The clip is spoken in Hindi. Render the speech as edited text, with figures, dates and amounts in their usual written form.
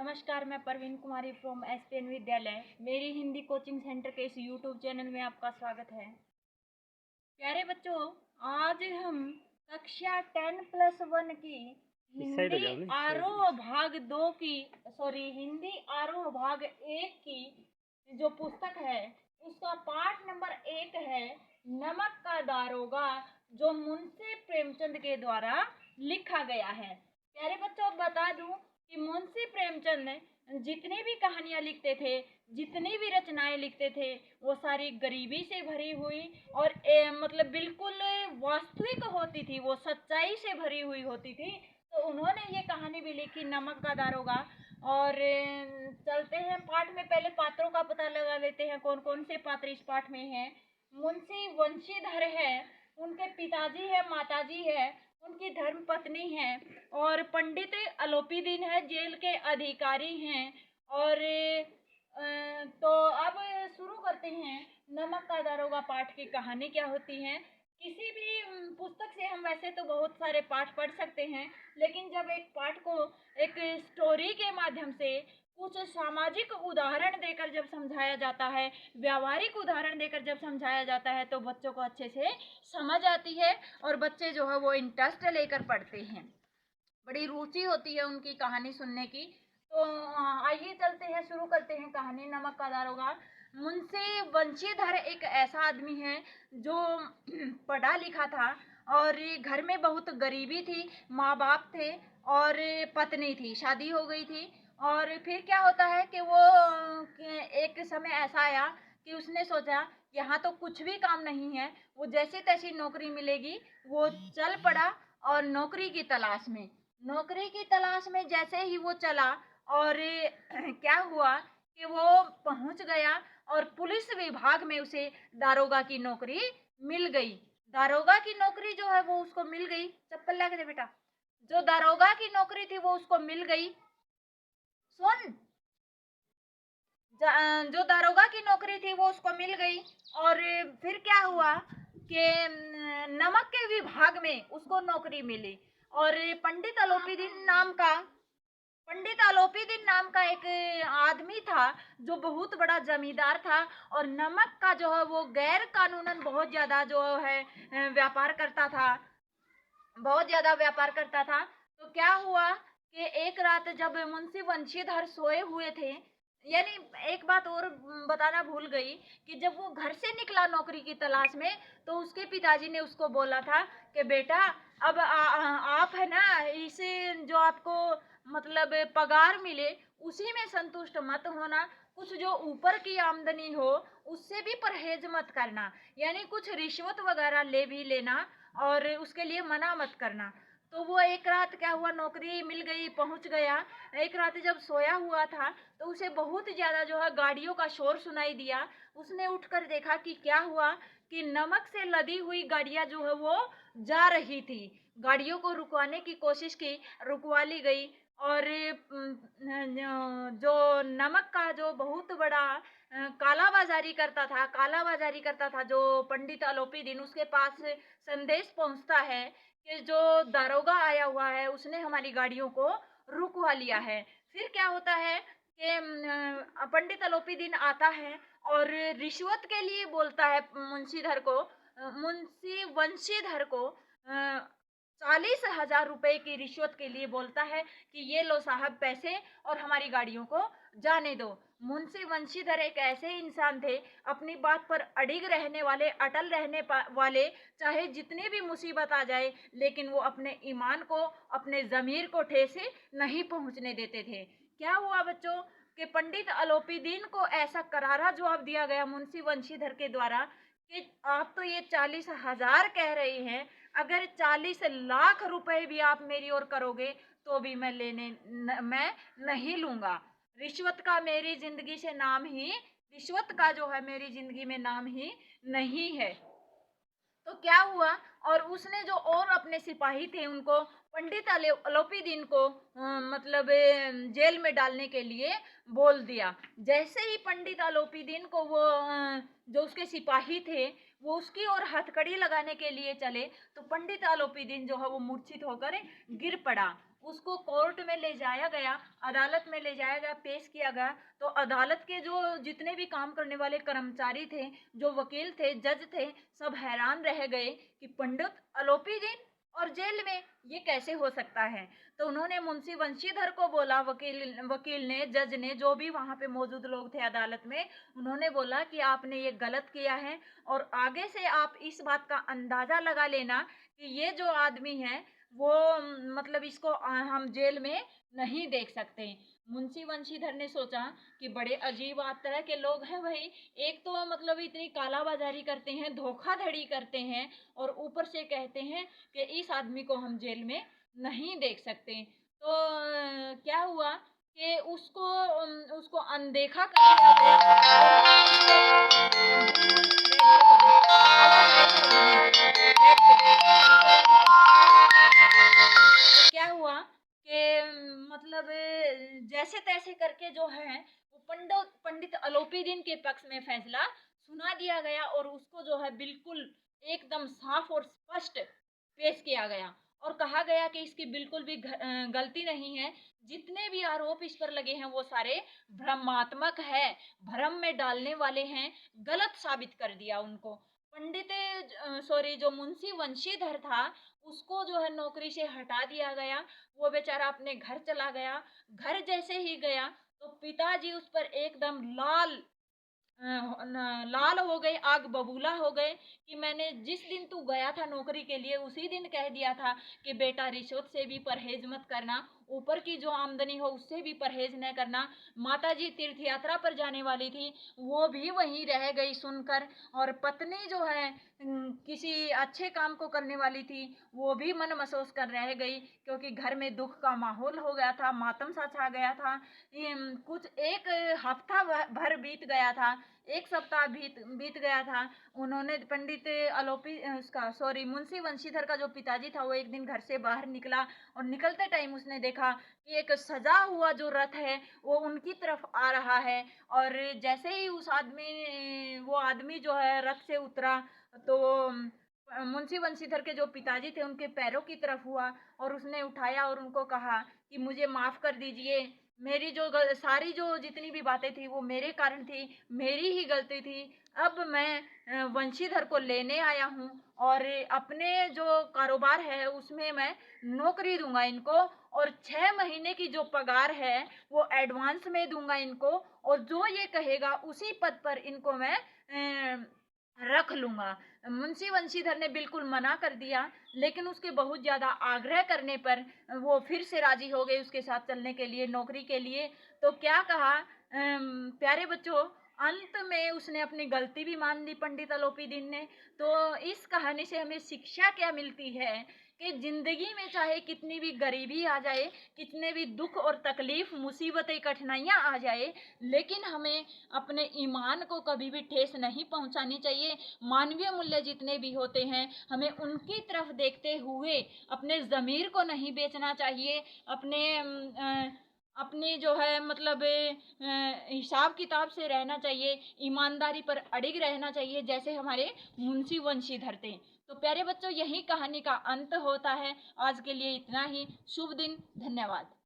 नमस्कार, मैं परवीन कुमारी फ्रॉम एसपीएन विद्यालय। मेरी हिंदी कोचिंग सेंटर के इस यूट्यूब चैनल में आपका स्वागत है। प्यारे बच्चों, आज हम कक्षा 10+1 की हिंदी आरोह भाग 2 की हिंदी आरोह भाग 1 की जो पुस्तक है उसका पाठ नंबर 1 है नमक का दारोगा, जो मुंशी प्रेमचंद के द्वारा लिखा गया है। प्यारे बच्चों, बता दूं कि मुंशी प्रेमचंद जितनी भी कहानियां लिखते थे, जितनी भी रचनाएं लिखते थे, वो सारी गरीबी से भरी हुई और मतलब बिल्कुल वास्तविक होती थी, वो सच्चाई से भरी हुई होती थी। तो उन्होंने ये कहानी भी लिखी नमक का दारोगा। और चलते हैं पाठ में। पहले पात्रों का पता लगा लेते हैं, कौन कौन से पात्र इस पाठ में हैं। मुंशी वंशीधर है, उनके पिताजी है, माताजी है, उनकी धर्म पत्नी है, और पंडित अलोपीदीन है, जेल के अधिकारी हैं। और तो अब शुरू करते हैं नमक का दारोगा पाठ की कहानी क्या होती है। किसी भी पुस्तक से हम वैसे तो बहुत सारे पाठ पढ़ सकते हैं, लेकिन जब एक पाठ को एक स्टोरी के माध्यम से कुछ सामाजिक उदाहरण देकर जब समझाया जाता है, व्यावहारिक उदाहरण देकर जब समझाया जाता है, तो बच्चों को अच्छे से समझ आती है और बच्चे जो है वो इंटरेस्ट लेकर पढ़ते हैं, बड़ी रुचि होती है उनकी कहानी सुनने की। तो आइए चलते हैं, शुरू करते हैं कहानी नमक का दारोगा। मुंशी वंशीधर एक ऐसा आदमी है जो पढ़ा लिखा था और घर में बहुत गरीबी थी, माँ बाप थे और पत्नी थी, शादी हो गई थी। और फिर क्या होता है कि वो एक समय ऐसा आया कि उसने सोचा यहाँ तो कुछ भी काम नहीं है, वो जैसी तैसी नौकरी मिलेगी, वो चल पड़ा और नौकरी की तलाश में जैसे ही वो चला और क्या हुआ कि वो पहुंच गया और पुलिस विभाग में उसे दारोगा की नौकरी मिल गई। दारोगा की नौकरी जो है वो उसको मिल गई। चप्पल ला के दे बेटा। जो दारोगा की नौकरी थी वो उसको मिल गई। सुन, जो दारोगा की नौकरी थी वो उसको मिल गई। और फिर क्या हुआ कि नमक के विभाग में उसको नौकरी मिली। और पंडित अलोपीदीन नाम का एक आदमी था जो बहुत बड़ा जमींदार था, और नमक का जो है वो गैर कानूनन बहुत ज्यादा जो है व्यापार करता था, बहुत ज्यादा व्यापार करता था। तो क्या हुआ कि एक रात जब मुंशी वंशीधर सोए हुए थे, यानी एक बात और बताना भूल गई कि जब वो घर से निकला नौकरी की तलाश में, तो उसके पिताजी ने उसको बोला था कि बेटा अब आप है ना, इसे जो आपको मतलब पगार मिले उसी में संतुष्ट मत होना, कुछ जो ऊपर की आमदनी हो उससे भी परहेज मत करना, यानी कुछ रिश्वत वगैरह ले भी लेना और उसके लिए मना मत करना। तो वो एक रात क्या हुआ, नौकरी मिल गई, पहुंच गया। एक रात जब सोया हुआ था तो उसे बहुत ज्यादा जो है गाड़ियों का शोर सुनाई दिया। उसने उठकर देखा कि क्या हुआ कि नमक से लदी हुई गाड़ियां जो है वो जा रही थी। गाड़ियों को रुकवाने की कोशिश की, रुकवा ली गई। और जो नमक का जो बहुत बड़ा कालाबाजारी करता था जो पंडित अलोपीदीन, उसके पास संदेश पहुंचता है कि जो दारोगा आया हुआ है उसने हमारी गाड़ियों को रुकवा लिया है। फिर क्या होता है कि पंडित अलोपीदीन आता है और रिश्वत के लिए बोलता है मुंशी वंशीधर को 40,000 रुपए की रिश्वत के लिए बोलता है कि ये लो साहब पैसे और हमारी गाड़ियों को जाने दो। मुंशी वंशीधर एक ऐसे इंसान थे, अपनी बात पर अडिग रहने वाले, अटल रहने वाले, चाहे जितनी भी मुसीबत आ जाए लेकिन वो अपने ईमान को, अपने जमीर को ठेस नहीं पहुंचने देते थे। क्या हुआ बच्चों कि पंडित अलोपीदीन को ऐसा करारा जवाब दिया गया मुंशी वंशीधर के द्वारा कि आप तो ये 40,000 कह रही हैं, अगर 40 लाख रुपए भी आप मेरी ओर करोगे तो भी मैं नहीं लूंगा। रिश्वत का जो है मेरी जिंदगी में नाम ही नहीं है। तो क्या हुआ, और उसने जो और अपने सिपाही थे उनको पंडित अलोपीदीन को मतलब जेल में डालने के लिए बोल दिया। जैसे ही पंडित अलोपीदीन को वो जो उसके सिपाही थे वो उसकी ओर हथकड़ी लगाने के लिए चले, तो पंडित अलोपीदीन जो है वो मूर्छित होकर गिर पड़ा। उसको कोर्ट में ले जाया गया, अदालत में ले जाया गया, पेश किया गया। तो अदालत के जो जितने भी काम करने वाले कर्मचारी थे, जो वकील थे, जज थे, सब हैरान रह गए कि पंडित अलोपीदीन और जेल में, ये कैसे हो सकता है। तो उन्होंने मुंशी वंशीधर को बोला, वकील ने, जज ने, जो भी वहाँ पे मौजूद लोग थे अदालत में, उन्होंने बोला कि आपने ये गलत किया है और आगे से आप इस बात का अंदाज़ा लगा लेना कि ये जो आदमी है वो मतलब इसको हम जेल में नहीं देख सकते। मुंशी वंशीधर ने सोचा कि बड़े अजीब तरह के लोग हैं भाई, एक तो मतलब इतनी कालाबाजारी करते हैं, धोखाधड़ी करते हैं और ऊपर से कहते हैं कि इस आदमी को हम जेल में नहीं देख सकते। तो क्या हुआ कि उसको अनदेखा कर दिया गया। तो क्या हुआ कि मतलब जैसे तैसे करके जो है वो पंडित अलोपीदीन के पक्ष में फैसला सुना दिया गया और उसको जो है बिल्कुल एकदम साफ और स्पष्ट पेश किया गया और कहा गया कि इसकी बिल्कुल भी गलती नहीं है। जितने भी आरोप इस पर लगे हैं वो सारे भ्रमात्मक है, भ्रम में डालने वाले हैं, गलत साबित कर दिया उनको। पंडित सॉरी जो मुंशी वंशीधर था उसको जो है नौकरी से हटा दिया गया। वो बेचारा अपने घर चला गया। घर जैसे ही गया तो पिताजी उस पर एकदम लाल हो गए, आग बबूला हो गए कि मैंने जिस दिन तू गया था नौकरी के लिए उसी दिन कह दिया था कि बेटा रिश्वत से भी परहेज मत करना, ऊपर की जो आमदनी हो उससे भी परहेज न करना। माताजी तीर्थ यात्रा पर जाने वाली थी, वो भी वहीं रह गई सुनकर। और पत्नी जो है किसी अच्छे काम को करने वाली थी, वो भी मन महसूस कर रह गई क्योंकि घर में दुख का माहौल हो गया था, मातम सा छा गया था। कुछ एक हफ्ता भर बीत गया था, एक सप्ताह बीत गया था। उन्होंने पंडित उसका सॉरी मुंशी वंशीधर का जो पिताजी था वो एक दिन घर से बाहर निकला और निकलते टाइम उसने देखा कि एक सजा हुआ जो रथ है वो उनकी तरफ आ रहा है। और जैसे ही वो आदमी जो है रथ से उतरा तो मुंशी वंशीधर के जो पिताजी थे उनके पैरों की तरफ हुआ और उसने उठाया और उनको कहा कि मुझे माफ़ कर दीजिए, मेरी जो सारी जो जितनी भी बातें थी वो मेरे कारण थी, मेरी ही गलती थी। अब मैं वंशीधर को लेने आया हूँ और अपने जो कारोबार है उसमें मैं नौकरी दूंगा इनको और 6 महीने की जो पगार है वो एडवांस में दूंगा इनको और जो ये कहेगा उसी पद पर इनको मैं रख लूंगा। मुंशी वंशीधर ने बिल्कुल मना कर दिया, लेकिन उसके बहुत ज़्यादा आग्रह करने पर वो फिर से राजी हो गए उसके साथ चलने के लिए, नौकरी के लिए। तो क्या कहा प्यारे बच्चों, अंत में उसने अपनी गलती भी मान ली पंडित अलोपीदीन ने। तो इस कहानी से हमें शिक्षा क्या मिलती है कि ज़िंदगी में चाहे कितनी भी गरीबी आ जाए, कितने भी दुख और तकलीफ, मुसीबतें, कठिनाइयाँ आ जाए, लेकिन हमें अपने ईमान को कभी भी ठेस नहीं पहुंचानी चाहिए। मानवीय मूल्य जितने भी होते हैं हमें उनकी तरफ देखते हुए अपने ज़मीर को नहीं बेचना चाहिए, अपने जो है मतलब हिसाब किताब से रहना चाहिए, ईमानदारी पर अडिग रहना चाहिए जैसे हमारे मुंशी वंशीधर थे। तो प्यारे बच्चों, यही कहानी का अंत होता है। आज के लिए इतना ही। शुभ दिन। धन्यवाद।